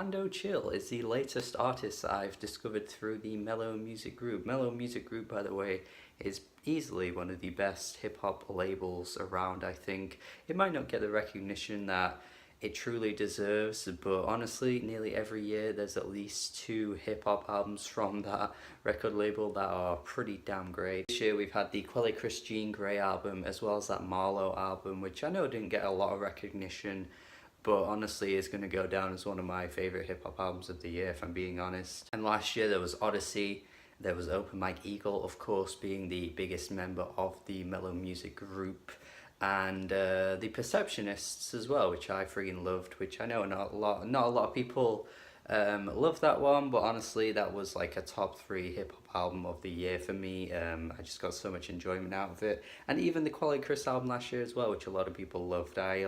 Lando Chill is the latest artist I've discovered through the Mello Music Group. Mello Music Group, by the way, is easily one of the best hip-hop labels around, I think. It might not get the recognition that it truly deserves, but honestly, nearly every year there's at least 2 hip-hop albums from that record label that are pretty damn great. This year we've had the Clypped Jean Grey album, as well as that Marlowe album, which I know didn't get a lot of recognition, but honestly is going to go down as one of my favourite hip-hop albums of the year, if I'm being honest. And last year there was Odyssey, there was Open Mike Eagle, of course, being the biggest member of the Mello Music Group, and the Perceptionists as well, which I freaking loved, which I know not a lot of people love that one, but honestly that was like a top 3 hip-hop album of the year for me. I just got so much enjoyment out of it, and even the Quality Chris album last year as well, which a lot of people loved. I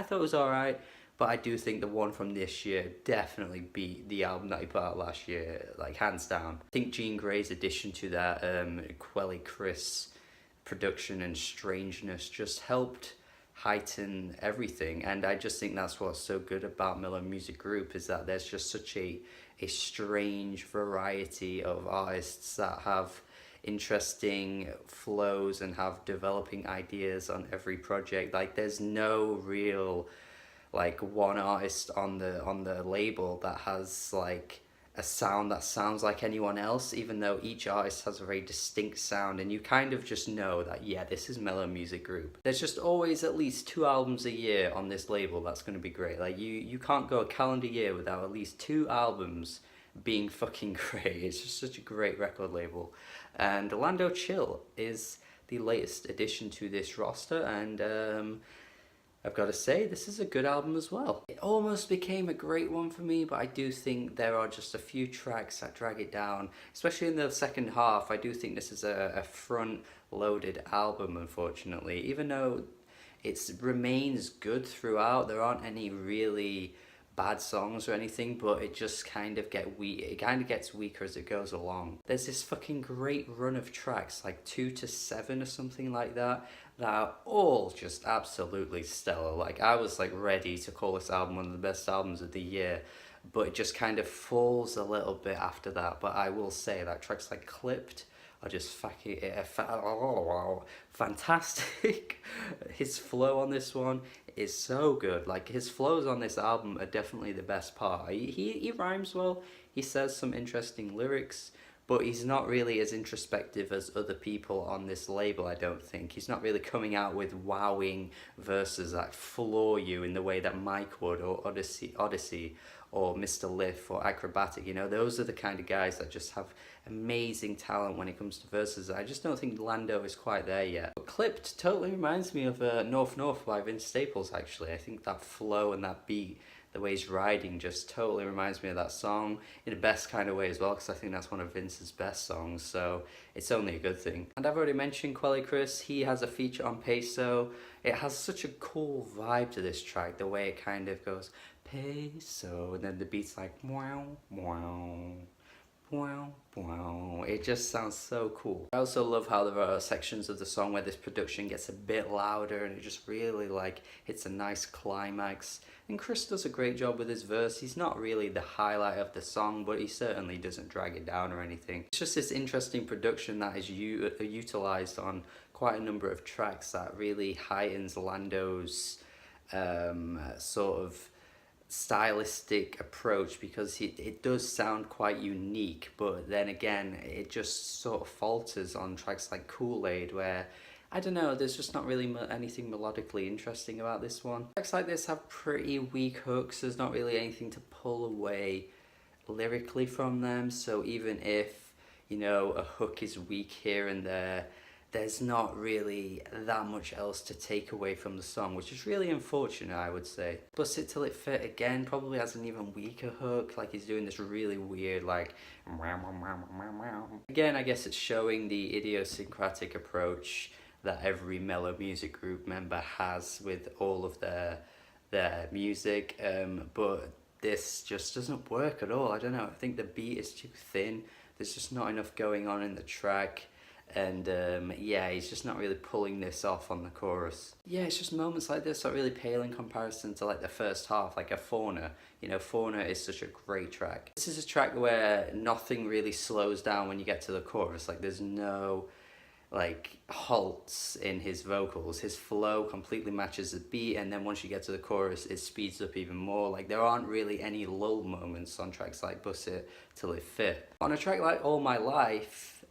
thought it was alright, but I do think the one from this year definitely beat the album that he put out last year, like hands down. I think Jean Grey's addition to that Quelly Chris production and strangeness just helped heighten everything, and I just think that's what's so good about Mello Music Group, is that there's just such a strange variety of artists that have interesting flows and have developing ideas on every project. Like there's no real like one artist on the label that has like a sound that sounds like anyone else, even though each artist has a very distinct sound, and you kind of just know that, yeah, this is Mello Music Group. There's just always at least 2 albums a year on this label that's going to be great. Like you can't go a calendar year without at least 2 albums being fucking great. It's just such a great record label. And Lando Chill is the latest addition to this roster, and I've got to say, this is a good album as well. It almost became a great one for me, but I do think there are just a few tracks that drag it down, especially in the second half. I do think this is a front-loaded album, unfortunately. Even though it remains good throughout, there aren't any really bad songs or anything, but it just kind of gets weaker as it goes along. There's this fucking great run of tracks, like 2 to 7 or something like that are all just absolutely stellar. Like I was like ready to call this album one of the best albums of the year, but it just kind of falls a little bit after that. But I will say that tracks like Clypped are just fantastic. His flow on this one is so good. Like his flows on this album are definitely the best part. He rhymes well, he says some interesting lyrics, but he's not really as introspective as other people on this label, I don't think. He's not really coming out with wowing verses that floor you in the way that Mike would, or Odyssey, or Mr. Liff, or Acrobatic. You know, those are the kind of guys that just have amazing talent when it comes to verses. I just don't think Lando is quite there yet. But Clypped totally reminds me of North North by Vince Staples, actually. I think that flow and that beat, the way he's riding, just totally reminds me of that song in the best kind of way as well, because I think that's one of Vince's best songs, so it's only a good thing. And I've already mentioned Quelly Chris. He has a feature on Peso. It has such a cool vibe to this track, the way it kind of goes Peso, and then the beat's like wow, wow, wow, wow. It just sounds so cool. I also love how there are sections of the song where this production gets a bit louder and it just really like hits a nice climax. And Chris does a great job with his verse. He's not really the highlight of the song, but he certainly doesn't drag it down or anything. It's just this interesting production that is utilized on quite a number of tracks that really heightens Lando's sort of stylistic approach, because it does sound quite unique, but then again it just sort of falters on tracks like Kool-Aid, where I don't know, there's just not really anything melodically interesting about this one. Tracks like this have pretty weak hooks. There's not really anything to pull away lyrically from them, so even if, you know, a hook is weak here and there, there's not really that much else to take away from the song, which is really unfortunate, I would say. Bust It Till It Fit, again, probably has an even weaker hook. Like he's doing this really weird, like, again, I guess it's showing the idiosyncratic approach that every Mello Music Group member has with all of their music, but this just doesn't work at all. I don't know, I think the beat is too thin. There's just not enough going on in the track. And yeah, he's just not really pulling this off on the chorus. Yeah, it's just moments like this that really pale in comparison to like the first half, like a Fauna. You know, Fauna is such a great track. This is a track where nothing really slows down when you get to the chorus. Like there's no like halts in his vocals. His flow completely matches the beat, and then once you get to the chorus it speeds up even more. Like there aren't really any lull moments on tracks like Bust It Till It Fit. On a track like All My Life,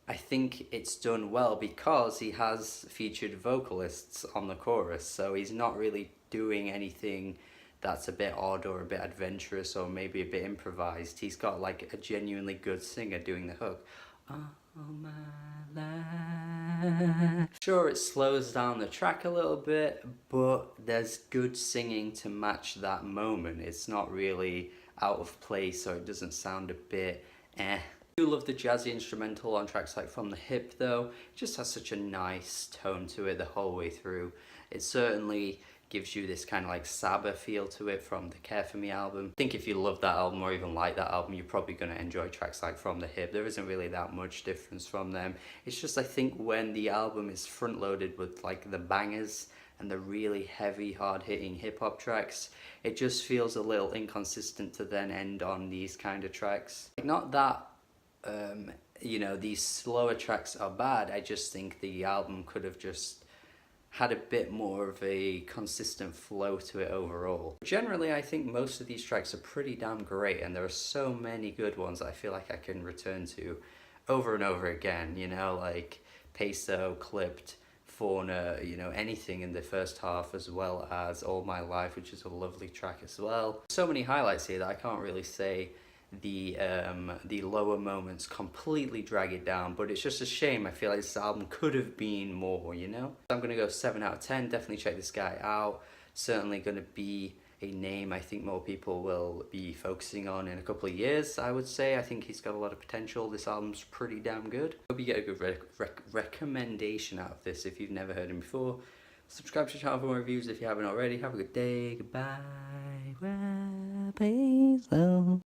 I think it's done well because he has featured vocalists on the chorus, so he's not really doing anything that's a bit odd or a bit adventurous or maybe a bit improvised. He's got like a genuinely good singer doing the hook. All my life. Sure, it slows down the track a little bit, but there's good singing to match that moment. It's not really out of place, or it doesn't sound a bit eh. I do love the jazzy instrumental on tracks like From the Hip though. It just has such a nice tone to it the whole way through. It certainly gives you this kind of like Saba feel to it from the Care For Me album. I think if you love that album or even like that album, you're probably going to enjoy tracks like From the Hip. There isn't really that much difference from them. It's just I think when the album is front loaded with like the bangers and the really heavy, hard-hitting hip-hop tracks, it just feels a little inconsistent to then end on these kind of tracks. Like, not that you know, these slower tracks are bad, I just think the album could have just had a bit more of a consistent flow to it overall. Generally, I think most of these tracks are pretty damn great, and there are so many good ones that I feel like I can return to over and over again, you know, like Peso, Clypped, Fauna, you know, anything in the first half, as well as All My Life, which is a lovely track as well. So many highlights here that I can't really say the lower moments completely drag it down, but it's just a shame. I feel like this album could have been more, you know? So I'm gonna go 7 out of 10. Definitely check this guy out. Certainly gonna be a name I think more people will be focusing on in a couple of years, I would say. I think he's got a lot of potential. This album's pretty damn good. Hope you get a good recommendation out of this if you've never heard him before. Subscribe to the channel for more reviews if you haven't already. Have a good day. Goodbye. Peso.